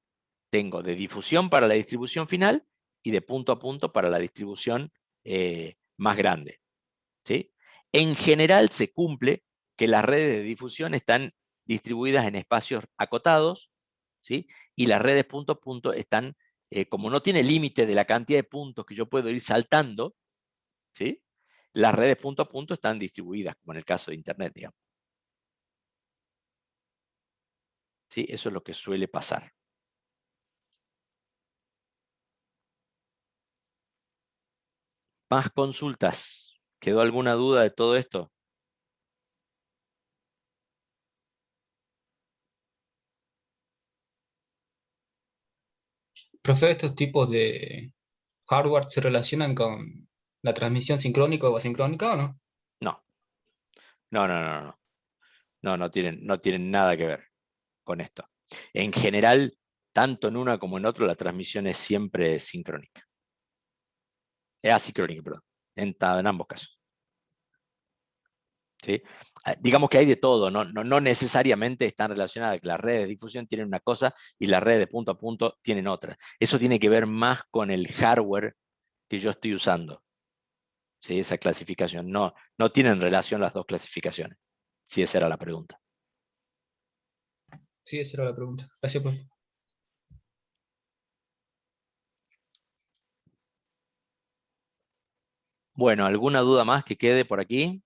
Tengo de difusión para la distribución final y de punto a punto para la distribución más grande, ¿sí? En general se cumple que las redes de difusión están distribuidas en espacios acotados, ¿sí? Y las redes punto a punto están, como no tiene límite de la cantidad de puntos que yo puedo ir saltando, ¿sí? Las redes punto a punto están distribuidas, como en el caso de Internet, digamos. ¿Sí? Eso es lo que suele pasar. Más consultas. ¿Quedó alguna duda de todo esto? Profe, ¿estos tipos de hardware se relacionan con la transmisión sincrónica o asincrónica o no? No, No tienen nada que ver con esto. En general, tanto en una como en otra, la transmisión es siempre sincrónica. Es asincrónica, perdón, en ambos casos. ¿Sí? Digamos que hay de todo, no necesariamente están relacionadas, que las redes de difusión tienen una cosa y las redes de punto a punto tienen otra. Eso tiene que ver más con el hardware que yo estoy usando. ¿Sí? Esa clasificación. No tienen relación las dos clasificaciones, si esa era la pregunta. Sí, esa era la pregunta. Gracias, profe. Bueno, ¿alguna duda más que quede por aquí?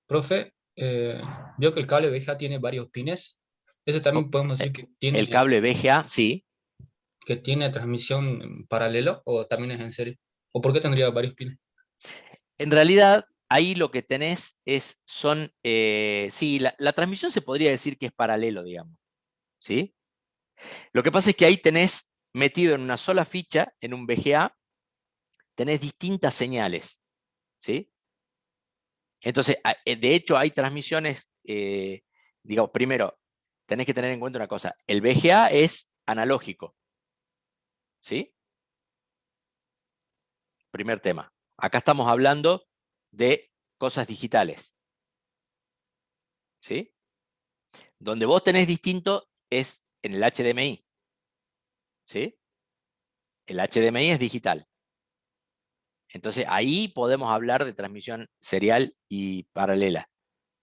Profe, veo que el cable VGA tiene varios pines. Ese también podemos decir El cable VGA, sí. que tiene transmisión en paralelo o también es en serie. ¿O por qué tendría varios pines? En realidad, ahí lo que tenés sí, la transmisión se podría decir que es paralelo, digamos. ¿Sí? Lo que pasa es que ahí tenés metido en una sola ficha, en un VGA, tenés distintas señales. ¿Sí? Entonces, de hecho, hay transmisiones, digamos, primero, tenés que tener en cuenta una cosa. El VGA es analógico. ¿Sí? Primer tema. Acá estamos hablando de cosas digitales. ¿Sí? Donde vos tenés distinto es en el HDMI. ¿Sí? El HDMI es digital. Entonces ahí podemos hablar de transmisión serial y paralela.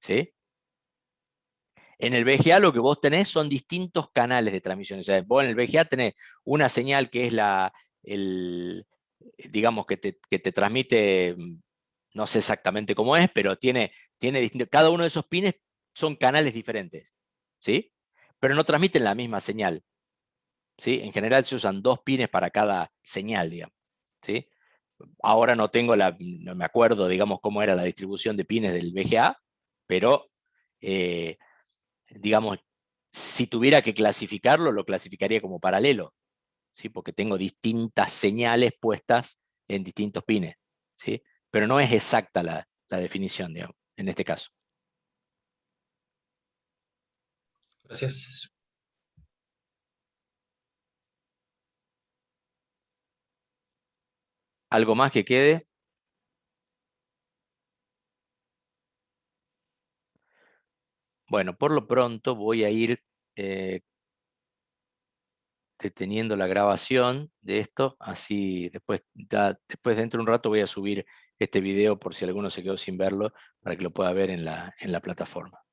¿Sí? En el VGA lo que vos tenés son distintos canales de transmisión. O sea, vos en el VGA tenés una señal que es digamos que te transmite, no sé exactamente cómo es, pero tiene cada uno de esos pines son canales diferentes. ¿Sí? Pero no transmiten la misma señal. ¿Sí? En general se usan 2 pines para cada señal, digamos. ¿Sí? Ahora no me acuerdo, digamos, cómo era la distribución de pines del VGA, pero, digamos, si tuviera que clasificarlo, lo clasificaría como paralelo, ¿sí? Porque tengo distintas señales puestas en distintos pines, ¿sí? Pero no es exacta la definición, digamos, en este caso. Gracias. ¿Algo más que quede? Bueno, por lo pronto voy a ir deteniendo la grabación de esto, así después dentro de un rato voy a subir este video por si alguno se quedó sin verlo, para que lo pueda ver en la plataforma.